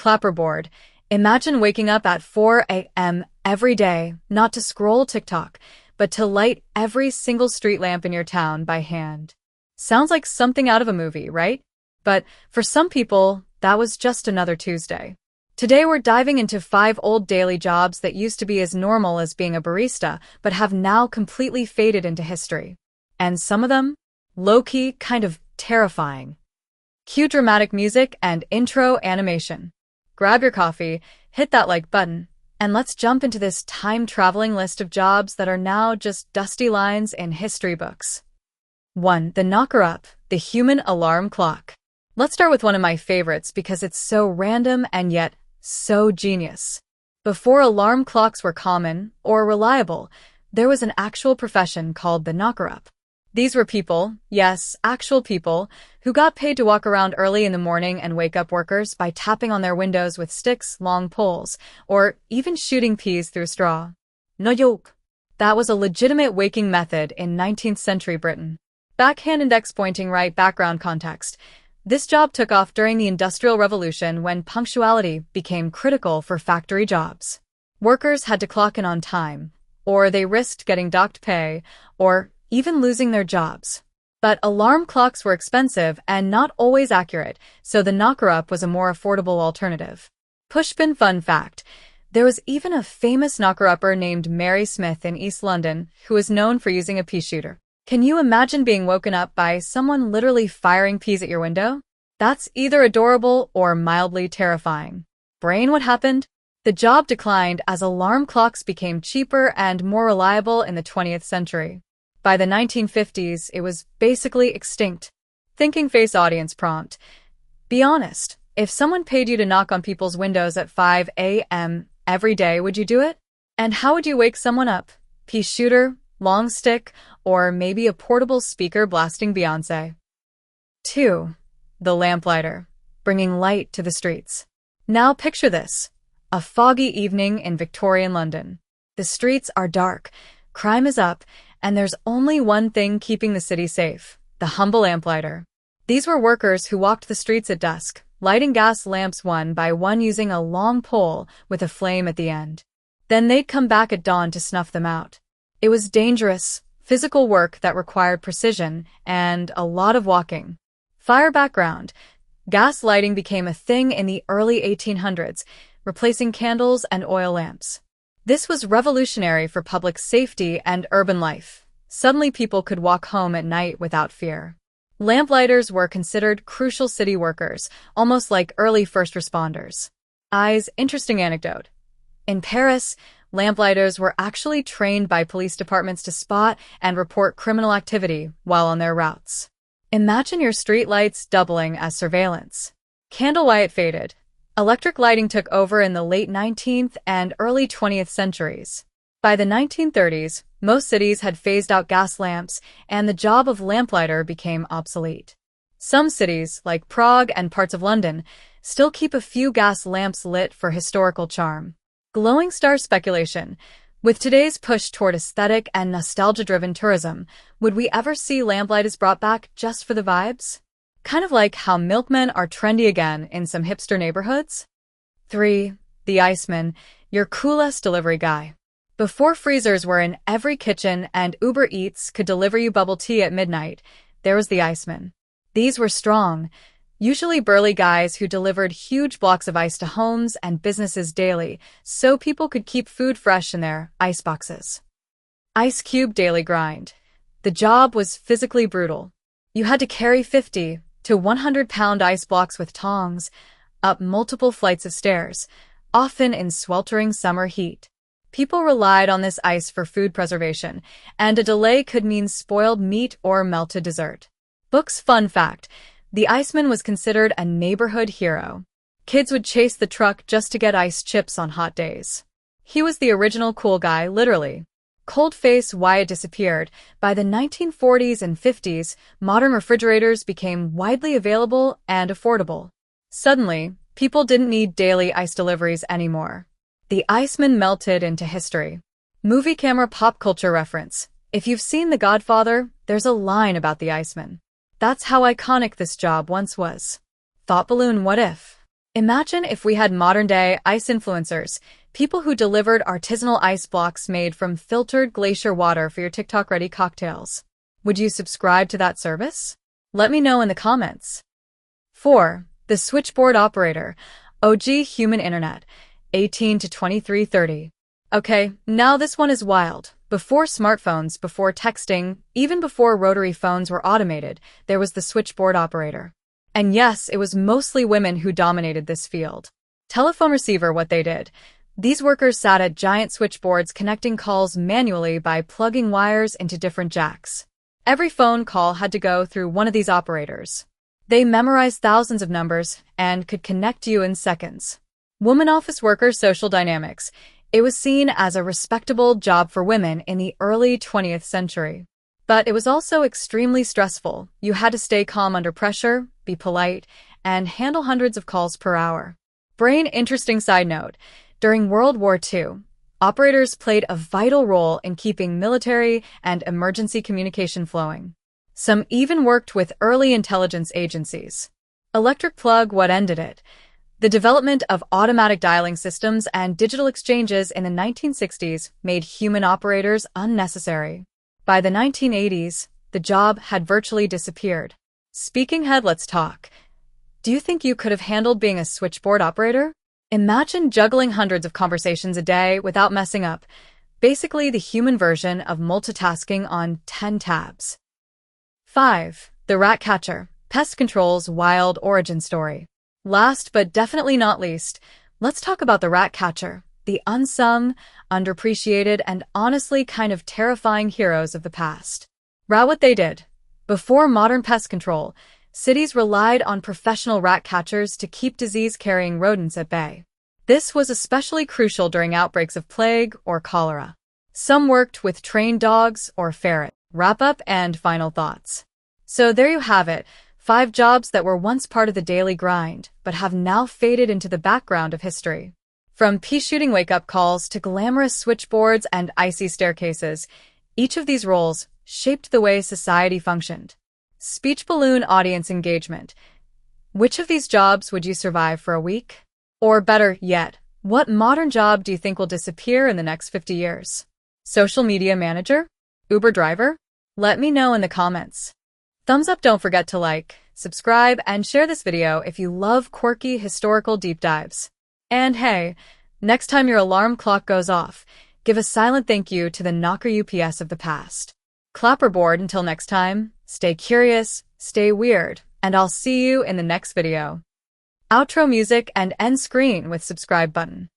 Clapperboard. Imagine waking up at 4 a.m. every day, not to scroll TikTok, but to light every single street lamp in your town by hand. Sounds like something out of a movie, right? But for some people, that was just another Tuesday. Today we're diving into 5 old daily jobs that used to be as normal as being a barista, but have now completely faded into history. And some of them, low-key, kind of terrifying. Cue dramatic music and intro animation. Grab your coffee, hit that like button, and let's jump into this time-traveling list of jobs that are now just dusty lines in history books. 1. The knocker-up, the human alarm clock. Let's start with one of my favorites because it's so random and yet so genius. Before alarm clocks were common or reliable, there was an actual profession called the knocker-up. These were people, yes, actual people, who got paid to walk around early in the morning and wake up workers by tapping on their windows with sticks, long poles, or even shooting peas through straw. No joke. That was a legitimate waking method in 19th century Britain. Backhand index pointing right background context. This job took off during the Industrial Revolution when punctuality became critical for factory jobs. Workers had to clock in on time, or they risked getting docked pay, or even losing their jobs. But alarm clocks were expensive and not always accurate, so the knocker-up was a more affordable alternative. Pushpin fun fact. There was even a famous knocker-upper named Mary Smith in East London who was known for using a pea shooter. Can you imagine being woken up by someone literally firing peas at your window? That's either adorable or mildly terrifying. Brain, what happened? The job declined as alarm clocks became cheaper and more reliable in the 20th century. By the 1950s, it was basically extinct. Thinking face audience prompt. Be honest, if someone paid you to knock on people's windows at 5 a.m. every day, would you do it? And how would you wake someone up? Pea shooter, long stick, or maybe a portable speaker blasting Beyoncé? 2. The Lamplighter, bringing light to the streets. Now picture this. A foggy evening in Victorian London. The streets are dark, crime is up, and there's only one thing keeping the city safe: the humble lamplighter. These were workers who walked the streets at dusk, lighting gas lamps one by one using a long pole with a flame at the end. Then they'd come back at dawn to snuff them out. It was dangerous, physical work that required precision and a lot of walking. Fire background. Gas lighting became a thing in the early 1800s, replacing candles and oil lamps. This was revolutionary for public safety and urban life. Suddenly people could walk home at night without fear. Lamplighters were considered crucial city workers, almost like early first responders. Interesting anecdote. In Paris, lamplighters were actually trained by police departments to spot and report criminal activity while on their routes. Imagine your streetlights doubling as surveillance. Candle light faded. Electric lighting took over in the late 19th and early 20th centuries. By the 1930s, most cities had phased out gas lamps, and the job of lamplighter became obsolete. Some cities, like Prague and parts of London, still keep a few gas lamps lit for historical charm. Glowing star speculation. With today's push toward aesthetic and nostalgia-driven tourism, would we ever see lamplighters brought back just for the vibes? Kind of like how milkmen are trendy again in some hipster neighborhoods. 3. The Iceman, your coolest delivery guy. Before freezers were in every kitchen and Uber Eats could deliver you bubble tea at midnight, there was the Iceman. These were strong, usually burly guys who delivered huge blocks of ice to homes and businesses daily so people could keep food fresh in their ice boxes. Ice cube daily grind. The job was physically brutal. You had to carry 50 to 100-pound ice blocks with tongs up multiple flights of stairs, often in sweltering summer heat. People relied on this ice for food preservation, and a delay could mean spoiled meat or melted dessert. Book's fun fact. The Iceman was considered a neighborhood hero. Kids would chase the truck just to get ice chips on hot days. He was the original cool guy, literally. Cold face why it disappeared. By the 1940s and 50s, modern refrigerators became widely available and affordable. Suddenly, people didn't need daily ice deliveries anymore. The Iceman melted into history. Movie camera pop culture reference. If you've seen The Godfather, there's a line about the Iceman. That's how iconic this job once was. Thought balloon what if? Imagine if we had modern-day ice influencers, people who delivered artisanal ice blocks made from filtered glacier water for your TikTok-ready cocktails. Would you subscribe to that service? Let me know in the comments. 4. The Switchboard Operator, OG Human Internet, 18 to 2330. Okay, now this one is wild. Before smartphones, before texting, even before rotary phones were automated, there was the switchboard operator. And yes, it was mostly women who dominated this field. Telephone receiver, what they did. These workers sat at giant switchboards connecting calls manually by plugging wires into different jacks. Every phone call had to go through one of these operators. They memorized thousands of numbers and could connect you in seconds. Woman office worker social dynamics. It was seen as a respectable job for women in the early 20th century. But it was also extremely stressful. You had to stay calm under pressure, be polite, and handle hundreds of calls per hour. Brain interesting side note. During World War II, operators played a vital role in keeping military and emergency communication flowing. Some even worked with early intelligence agencies. Electric plug, what ended it? The development of automatic dialing systems and digital exchanges in the 1960s made human operators unnecessary. By the 1980s, the job had virtually disappeared. Speaking ahead, let's talk. Do you think you could have handled being a switchboard operator? Imagine juggling hundreds of conversations a day without messing up. Basically the human version of multitasking on 10 tabs. 5. The Rat Catcher, Pest Control's wild origin story. Last but definitely not least, let's talk about the rat catcher, the unsung, underappreciated, and honestly kind of terrifying heroes of the past. What they did. Before modern pest control, cities relied on professional rat catchers to keep disease-carrying rodents at bay. This was especially crucial during outbreaks of plague or cholera. Some worked with trained dogs or ferrets. Wrap up and final thoughts. So there you have it. 5 jobs that were once part of the daily grind, but have now faded into the background of history. From pea-shooting wake-up calls to glamorous switchboards and icy staircases, each of these roles shaped the way society functioned. Speech balloon audience engagement. Which of these jobs would you survive for a week? Or better yet, what modern job do you think will disappear in the next 50 years? Social media manager? Uber driver? Let me know in the comments. Thumbs up, don't forget to like, subscribe, and share this video if you love quirky historical deep dives. And hey, next time your alarm clock goes off, give a silent thank you to the knocker UPS of the past. Clapperboard, until next time, stay curious, stay weird, and I'll see you in the next video. Outro music and end screen with subscribe button.